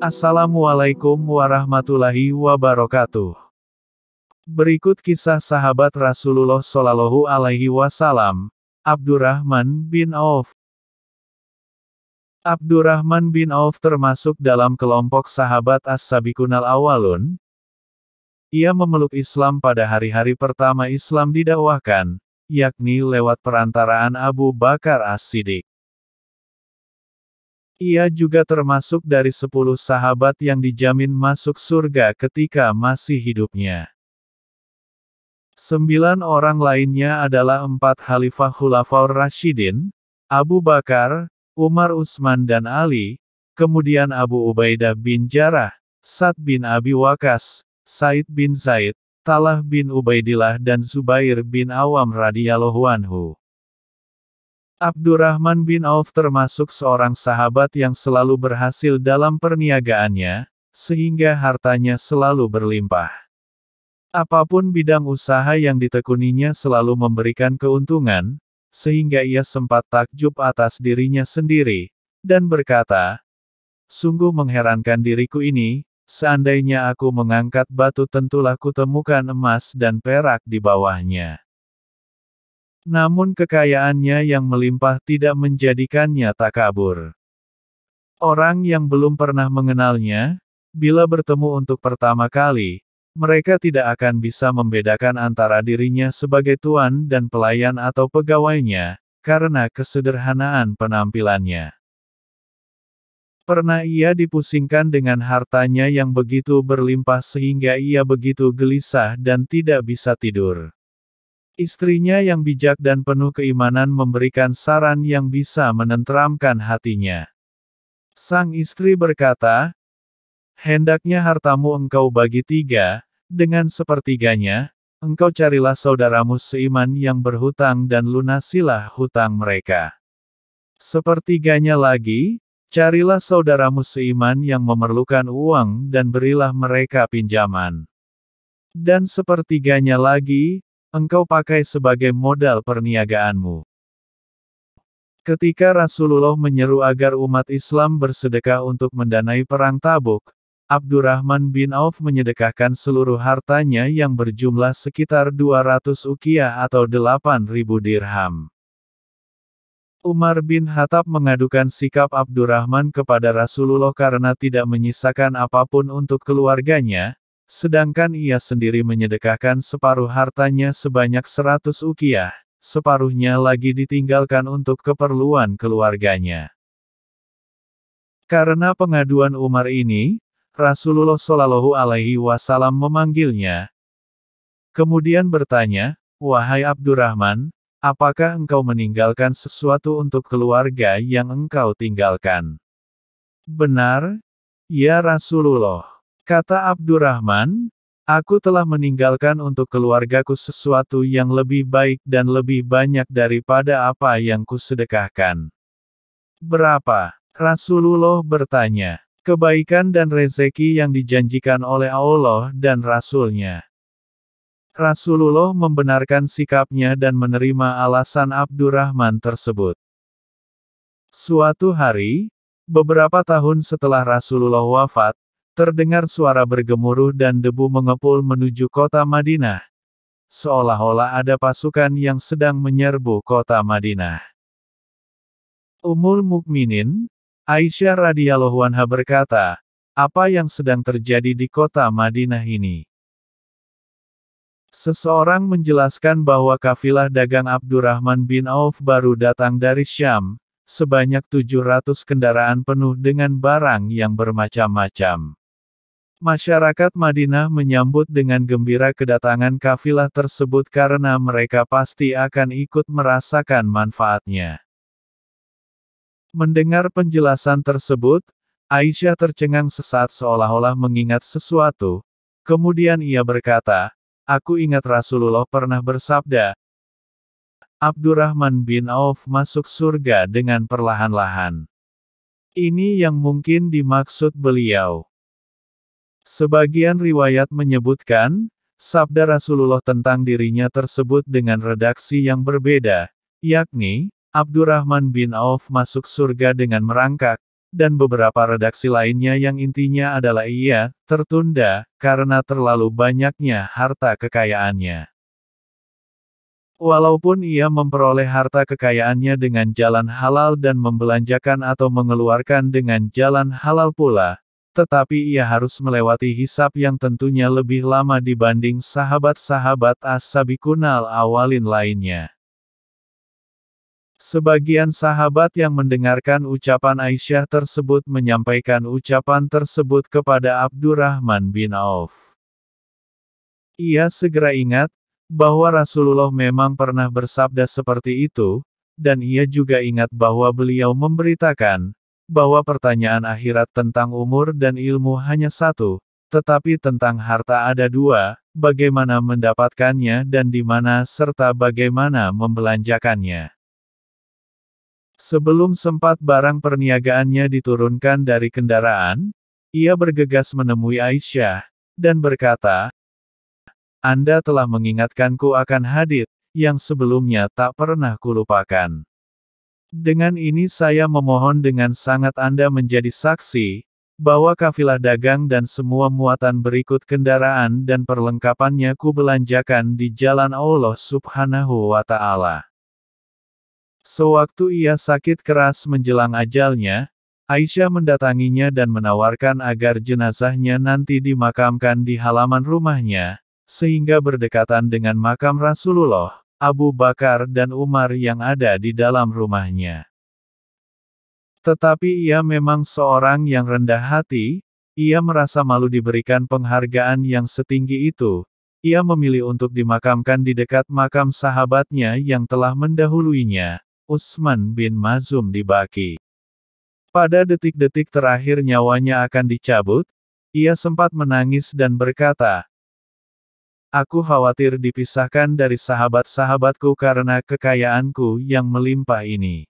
Assalamualaikum warahmatullahi wabarakatuh. Berikut kisah sahabat Rasulullah Shallallahu Alaihi Wasallam, Abdurrahman bin Auf. Abdurrahman bin Auf termasuk dalam kelompok sahabat As-Sabiqunal Awwalun. Ia memeluk Islam pada hari-hari pertama Islam didakwahkan, yakni lewat perantaraan Abu Bakar As-Siddiq. Ia juga termasuk dari 10 sahabat yang dijamin masuk surga ketika masih hidupnya. 9 orang lainnya adalah 4 Khalifah Khulafaur Rasyidin, Abu Bakar, Umar, Utsman dan Ali, kemudian Abu Ubaidah bin Jarrah, Sa'd bin Abi Waqqas, Said bin Zaid, Talha bin Ubaidillah dan Zubair bin Awam radhiyallahu anhu. Abdurrahman bin Auf termasuk seorang sahabat yang selalu berhasil dalam perniagaannya, sehingga hartanya selalu berlimpah. Apapun bidang usaha yang ditekuninya selalu memberikan keuntungan, sehingga ia sempat takjub atas dirinya sendiri, dan berkata, "Sungguh mengherankan diriku ini, seandainya aku mengangkat batu tentulah kutemukan emas dan perak di bawahnya." Namun kekayaannya yang melimpah tidak menjadikannya takabur. Orang yang belum pernah mengenalnya, bila bertemu untuk pertama kali, mereka tidak akan bisa membedakan antara dirinya sebagai tuan dan pelayan atau pegawainya, karena kesederhanaan penampilannya. Pernah ia dipusingkan dengan hartanya yang begitu berlimpah sehingga ia begitu gelisah dan tidak bisa tidur. Istrinya yang bijak dan penuh keimanan memberikan saran yang bisa menenteramkan hatinya. Sang istri berkata, "Hendaknya hartamu engkau bagi 3, dengan sepertiganya, engkau carilah saudaramu seiman yang berhutang dan lunasilah hutang mereka. Sepertiganya lagi, carilah saudaramu seiman yang memerlukan uang dan berilah mereka pinjaman. Dan sepertiganya lagi, engkau pakai sebagai modal perniagaanmu." Ketika Rasulullah menyeru agar umat Islam bersedekah untuk mendanai perang Tabuk, Abdurrahman bin Auf menyedekahkan seluruh hartanya yang berjumlah sekitar 200 uqiyah atau 8.000 dirham. Umar bin Khattab mengadukan sikap Abdurrahman kepada Rasulullah karena tidak menyisakan apapun untuk keluarganya, sedangkan ia sendiri menyedekahkan separuh hartanya sebanyak 100 uqiyah, separuhnya lagi ditinggalkan untuk keperluan keluarganya. Karena pengaduan Umar ini, Rasulullah Shallallahu Alaihi Wasallam memanggilnya. Kemudian bertanya, "Wahai Abdurrahman, apakah engkau meninggalkan sesuatu untuk keluarga yang engkau tinggalkan?" "Benar, ya Rasulullah," kata Abdurrahman, "aku telah meninggalkan untuk keluargaku sesuatu yang lebih baik dan lebih banyak daripada apa yang kusedekahkan." "Berapa?" Rasulullah bertanya. "Kebaikan dan rezeki yang dijanjikan oleh Allah dan Rasul-Nya." Rasulullah membenarkan sikapnya dan menerima alasan Abdurrahman tersebut. Suatu hari, beberapa tahun setelah Rasulullah wafat, terdengar suara bergemuruh dan debu mengepul menuju kota Madinah. Seolah-olah ada pasukan yang sedang menyerbu kota Madinah. Ummul Mukminin, Aisyah radhiyallahu anha berkata, "Apa yang sedang terjadi di kota Madinah ini?" Seseorang menjelaskan bahwa kafilah dagang Abdurrahman bin Auf baru datang dari Syam, sebanyak 700 kendaraan penuh dengan barang yang bermacam-macam. Masyarakat Madinah menyambut dengan gembira kedatangan kafilah tersebut karena mereka pasti akan ikut merasakan manfaatnya. Mendengar penjelasan tersebut, Aisyah tercengang sesaat seolah-olah mengingat sesuatu. Kemudian ia berkata, "Aku ingat Rasulullah pernah bersabda, Abdurrahman bin Auf masuk surga dengan perlahan-lahan." Ini yang mungkin dimaksud beliau. Sebagian riwayat menyebutkan, sabda Rasulullah tentang dirinya tersebut dengan redaksi yang berbeda, yakni, Abdurrahman bin Auf masuk surga dengan merangkak, dan beberapa redaksi lainnya yang intinya adalah ia tertunda karena terlalu banyaknya harta kekayaannya. Walaupun ia memperoleh harta kekayaannya dengan jalan halal dan membelanjakan atau mengeluarkan dengan jalan halal pula, tetapi ia harus melewati hisab yang tentunya lebih lama dibanding sahabat-sahabat as-sabiqunal awalin lainnya. Sebagian sahabat yang mendengarkan ucapan Aisyah tersebut menyampaikan ucapan tersebut kepada Abdurrahman bin Auf. Ia segera ingat bahwa Rasulullah memang pernah bersabda seperti itu, dan ia juga ingat bahwa beliau memberitakan bahwa pertanyaan akhirat tentang umur dan ilmu hanya satu, tetapi tentang harta ada dua, bagaimana mendapatkannya dan di mana serta bagaimana membelanjakannya. Sebelum sempat barang perniagaannya diturunkan dari kendaraan, ia bergegas menemui Aisyah, dan berkata, "Anda telah mengingatkanku akan hadits yang sebelumnya tak pernah kulupakan. Dengan ini saya memohon dengan sangat Anda menjadi saksi, bahwa kafilah dagang dan semua muatan berikut kendaraan dan perlengkapannya kubelanjakan di jalan Allah Subhanahu wa Ta'ala." Sewaktu ia sakit keras menjelang ajalnya, Aisyah mendatanginya dan menawarkan agar jenazahnya nanti dimakamkan di halaman rumahnya, sehingga berdekatan dengan makam Rasulullah, Abu Bakar dan Umar yang ada di dalam rumahnya. Tetapi ia memang seorang yang rendah hati, ia merasa malu diberikan penghargaan yang setinggi itu. Ia memilih untuk dimakamkan di dekat makam sahabatnya yang telah mendahuluinya, Utsman bin Mazum di Baqi. Pada detik-detik terakhir nyawanya akan dicabut, ia sempat menangis dan berkata, "Aku khawatir dipisahkan dari sahabat-sahabatku karena kekayaanku yang melimpah ini."